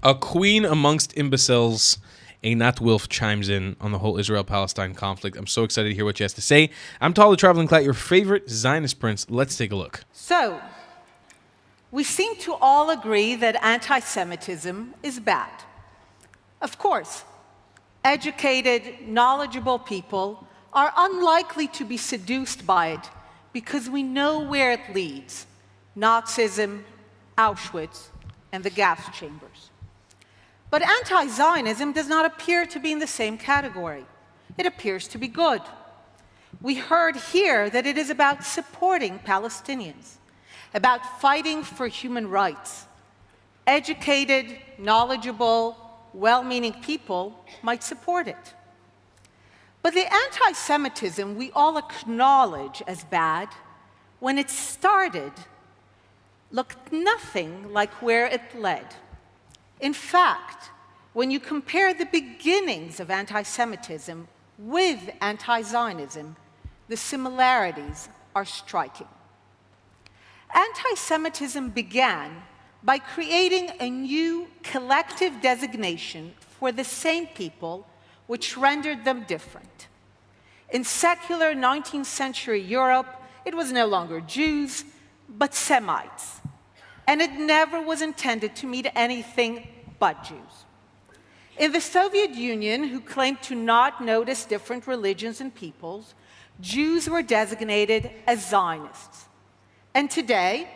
A queen amongst imbeciles. Einat Wilf chimes in on the whole Israel-Palestine conflict. I'm so excited to hear what she has to say. I'm Tall the Traveling Clat, your favorite Zionist prince. Let's take a look. So, we seem to all agree that anti-Semitism is bad. Of course, educated, knowledgeable people are unlikely to be seduced by it because we know where it leads: Nazism, Auschwitz, and the gas chambers. But anti-Zionism does not appear to be in the same category. It appears to be good. We heard here that it is about supporting Palestinians, about fighting for human rights. Educated, knowledgeable, well-meaning people might support it. But the anti-Semitism we all acknowledge as bad, when it started, looked nothing like where it led. In fact, when you compare the beginnings of anti-Semitism with anti-Zionism, the similarities are striking. Anti-Semitism began by creating a new collective designation for the same people, which rendered them different. In secular 19th century Europe, it was no longer Jews, but Semites. And it never was intended to mean anything but Jews. In the Soviet Union, who claimed to not notice different religions and peoples, Jews were designated as Zionists. And today,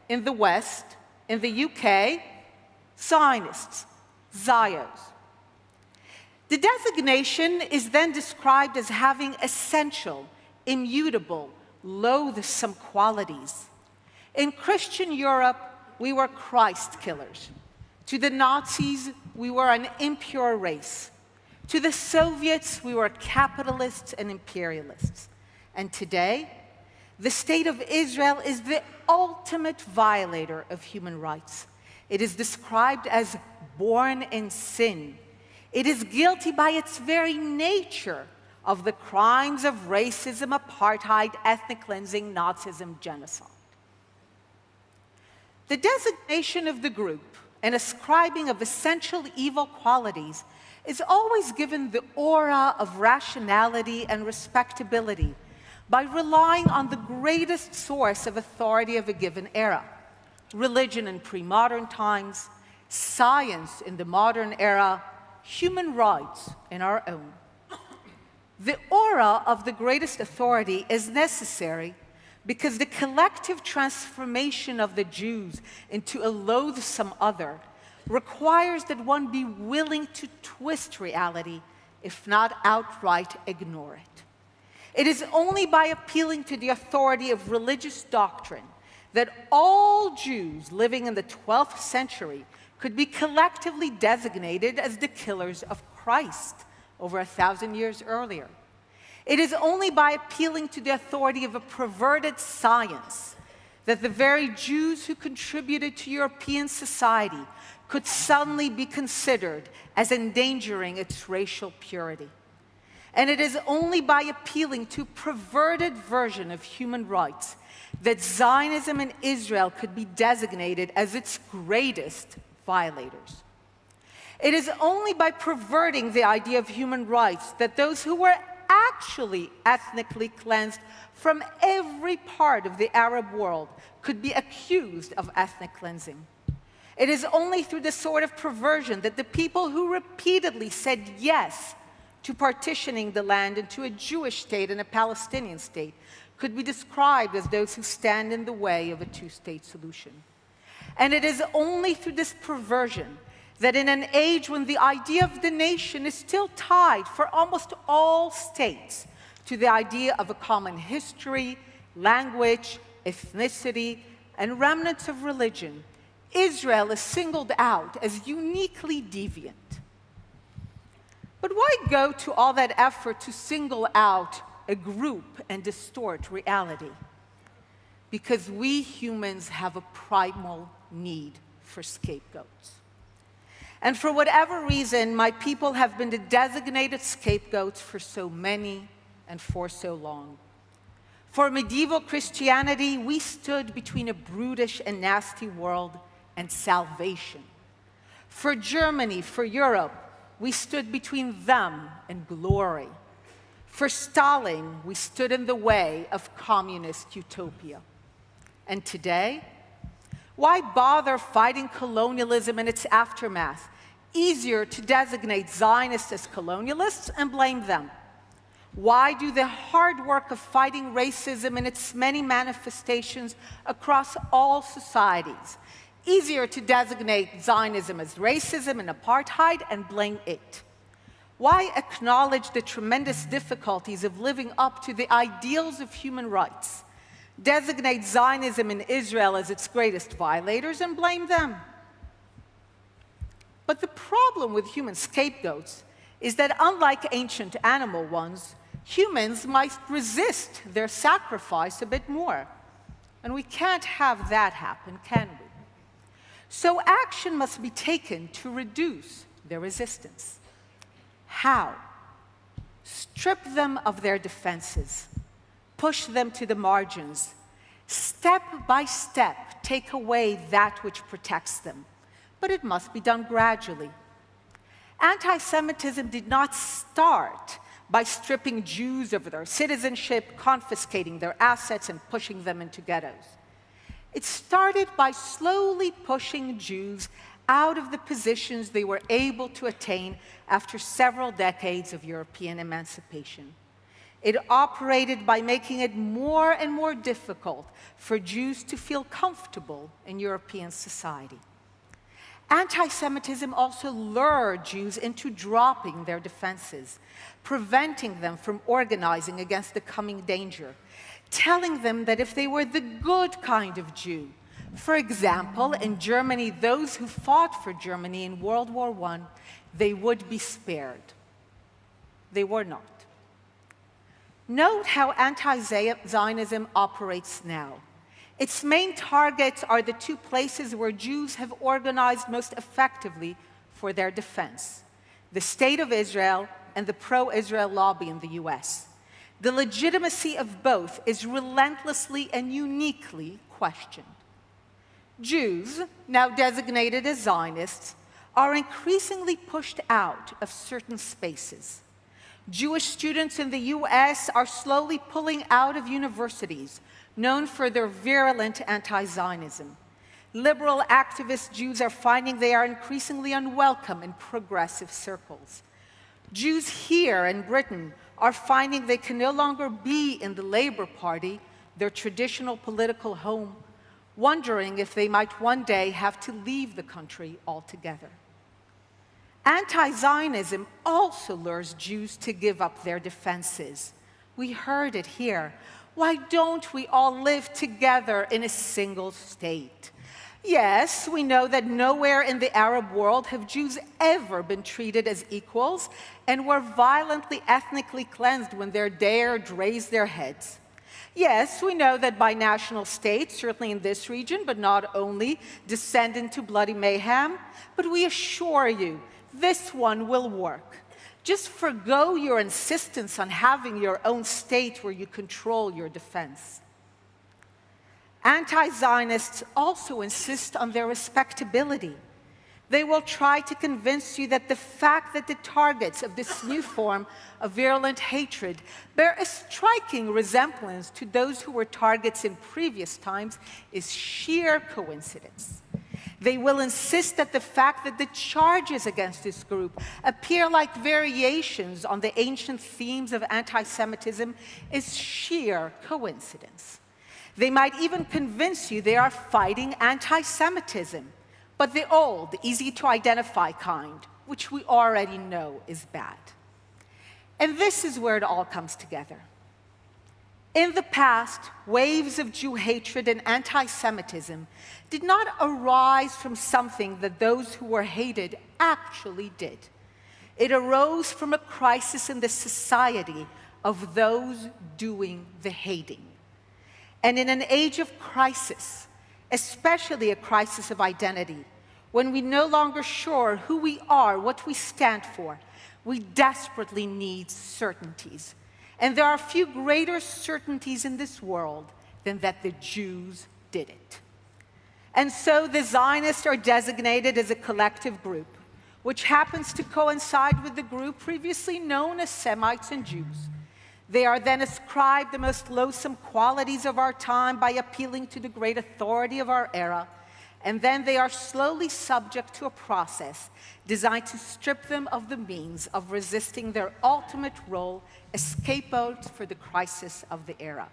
in the West, in the UK, Zionists, Zios. The designation is then described as having essential, immutable, loathsome qualities. In Christian Europe, we were Christ killers. To the Nazis, we were an impure race. To the Soviets, we were capitalists and imperialists. And today, the state of Israel is the ultimate violator of human rights. It is described as born in sin. It is guilty by its very nature of the crimes of racism, apartheid, ethnic cleansing, Nazism, genocide. The designation of the group and ascribing of essential evil qualities is always given the aura of rationality and respectability by relying on the greatest source of authority of a given era: religion in pre-modern times, science in the modern era, human rights in our own. The aura of the greatest authority is necessary because the collective transformation of the Jews into a loathsome other requires that one be willing to twist reality, if not outright ignore it. It is only by appealing to the authority of religious doctrine that all Jews living in the 12th century could be collectively designated as the killers of Christ over 1,000 years earlier. It is only by appealing to the authority of a perverted science that the very Jews who contributed to European society could suddenly be considered as endangering its racial purity. And it is only by appealing to a perverted version of human rights that Zionism and Israel could be designated as its greatest violators. It is only by perverting the idea of human rights that those who were actually ethnically cleansed from every part of the Arab world could be accused of ethnic cleansing. It is only through this sort of perversion that the people who repeatedly said yes to partitioning the land into a Jewish state and a Palestinian state could be described as those who stand in the way of a two-state solution. And it is only through this perversion that in an age when the idea of the nation is still tied for almost all states to the idea of a common history, language, ethnicity, and remnants of religion, Israel is singled out as uniquely deviant. But why go to all that effort to single out a group and distort reality? Because we humans have a primal need for scapegoats. And for whatever reason, my people have been the designated scapegoats for so many and for so long. For medieval Christianity, we stood between a brutish and nasty world and salvation. For Germany, for Europe, we stood between them and glory. For Stalin, we stood in the way of communist utopia. And today, why bother fighting colonialism and its aftermath? Easier to designate Zionists as colonialists and blame them. Why do the hard work of fighting racism in its many manifestations across all societies? Easier to designate Zionism as racism and apartheid and blame it. Why acknowledge the tremendous difficulties of living up to the ideals of human rights? Designate Zionism in Israel as its greatest violators and blame them. But the problem with human scapegoats is that unlike ancient animal ones, humans might resist their sacrifice a bit more. And we can't have that happen, can we? So action must be taken to reduce their resistance. How? Strip them of their defenses. Push them to the margins. Step by step, take away that which protects them. But it must be done gradually. Anti-Semitism did not start by stripping Jews of their citizenship, confiscating their assets, and pushing them into ghettos. It started by slowly pushing Jews out of the positions they were able to attain after several decades of European emancipation. It operated by making it more and more difficult for Jews to feel comfortable in European society. Anti-Semitism also lured Jews into dropping their defenses, preventing them from organizing against the coming danger, telling them that if they were the good kind of Jew, for example, in Germany, those who fought for Germany in World War I, they would be spared. They were not. Note how anti-Zionism operates now. Its main targets are the two places where Jews have organized most effectively for their defense: the State of Israel and the pro-Israel lobby in the US. The legitimacy of both is relentlessly and uniquely questioned. Jews, now designated as Zionists, are increasingly pushed out of certain spaces. Jewish students in the US are slowly pulling out of universities known for their virulent anti-Zionism. Liberal activist Jews are finding they are increasingly unwelcome in progressive circles. Jews here in Britain are finding they can no longer be in the Labour Party, their traditional political home, wondering if they might one day have to leave the country altogether. Anti-Zionism also lures Jews to give up their defenses. We heard it here. Why don't we all live together in a single state? Yes, we know that nowhere in the Arab world have Jews ever been treated as equals and were violently ethnically cleansed when they dared raise their heads. Yes, we know that binational states, certainly in this region, but not only, descend into bloody mayhem. But we assure you, this one will work. Just forgo your insistence on having your own state where you control your defense. Anti-Zionists also insist on their respectability. They will try to convince you that the fact that the targets of this new form of virulent hatred bear a striking resemblance to those who were targets in previous times is sheer coincidence. They will insist that the fact that the charges against this group appear like variations on the ancient themes of anti-Semitism is sheer coincidence. They might even convince you they are fighting anti-Semitism, but the old, easy-to-identify kind, which we already know is bad. And this is where it all comes together. In the past, waves of Jew hatred and anti-Semitism did not arise from something that those who were hated actually did. It arose from a crisis in the society of those doing the hating. And in an age of crisis, especially a crisis of identity, when we're no longer sure who we are, what we stand for, we desperately need certainties. And there are few greater certainties in this world than that the Jews did it. And so the Zionists are designated as a collective group. which happens to coincide with the group previously known as Semites and Jews. They are then ascribed the most loathsome qualities of our time by appealing to the great authority of our era, and then they are slowly subject to a process designed to strip them of the means of resisting their ultimate role as scapegoats for the crisis of the era.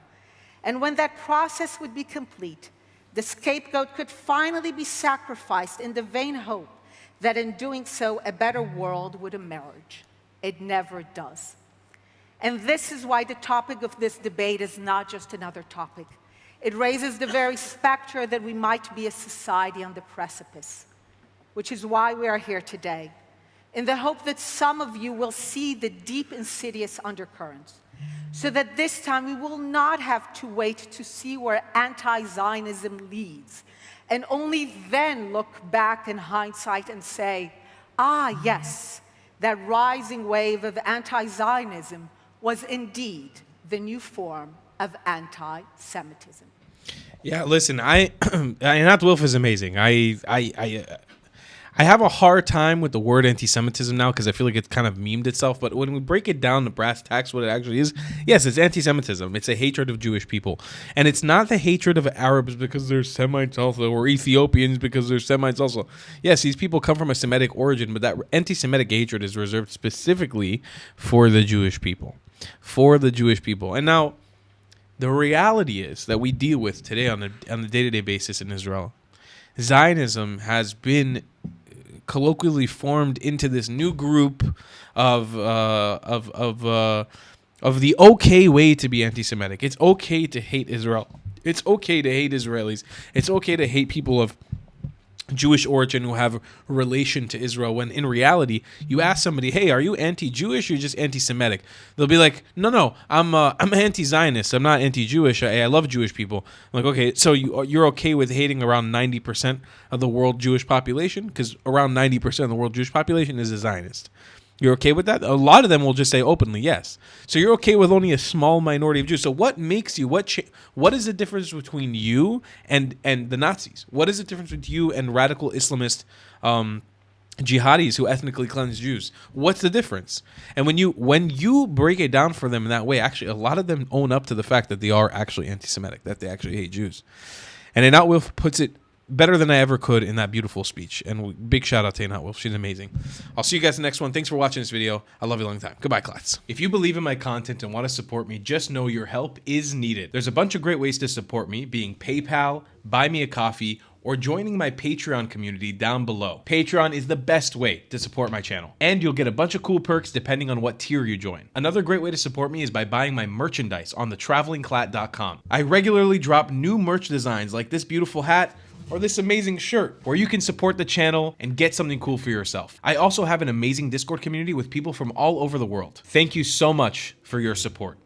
And when that process would be complete, the scapegoat could finally be sacrificed in the vain hope that in doing so, a better world would emerge. It never does. And this is why the topic of this debate is not just another topic. It raises the very specter that we might be a society on the precipice, which is why we are here today, in the hope that some of you will see the deep, insidious undercurrents, so that this time we will not have to wait to see where anti-Zionism leads, and only then look back in hindsight and say, ah, yes, that rising wave of anti-Zionism was indeed the new form of anti-Semitism. Yeah, listen, Einat Wilf is amazing. I have a hard time with the word anti-Semitism now because I feel like it's kind of memed itself. But when we break it down to brass tacks, what it actually is, yes, it's anti-Semitism. It's a hatred of Jewish people. And it's not the hatred of Arabs because they're Semites also, or Ethiopians because they're Semites also. Yes, these people come from a Semitic origin, but that anti-Semitic hatred is reserved specifically for the Jewish people. For the Jewish people. And now, the reality is that we deal with today on a day-to-day basis in Israel. Zionism has been colloquially formed into this new group of the okay way to be anti-Semitic. It's okay to hate Israel. It's okay to hate Israelis. It's okay to hate people of Jewish origin who have a relation to Israel, when in reality, you ask somebody, hey, are you anti-Jewish or just anti-Semitic? They'll be like, no, I'm anti-Zionist. I'm not anti-Jewish. I love Jewish people. I'm like, okay, so you're okay with hating around 90% of the world Jewish population? Because around 90% of the world Jewish population is a Zionist. You're okay with that? A lot of them will just say openly, yes. So you're okay with only a small minority of Jews. So what makes you, what is the difference between you and the Nazis? What is the difference between you and radical Islamist jihadis who ethnically cleanse Jews? What's the difference? And when you break it down for them in that way, actually, a lot of them own up to the fact that they are actually anti-Semitic, that they actually hate Jews. And Einat Wilf puts it better than I ever could in that beautiful speech. And big shout out to Einat Wilf. She's amazing. I'll see you guys in the next one. Thanks for watching this video. I love you a long time. Goodbye, class. If you believe in my content and want to support me, just know your help is needed. There's a bunch of great ways to support me, being PayPal, Buy Me a Coffee, or joining my Patreon community down below. Patreon is the best way to support my channel, and you'll get a bunch of cool perks depending on what tier you join. Another great way to support me is by buying my merchandise on thetravelingclat.com. I regularly drop new merch designs like this beautiful hat, or this amazing shirt, where you can support the channel and get something cool for yourself. I also have an amazing Discord community with people from all over the world. Thank you so much for your support.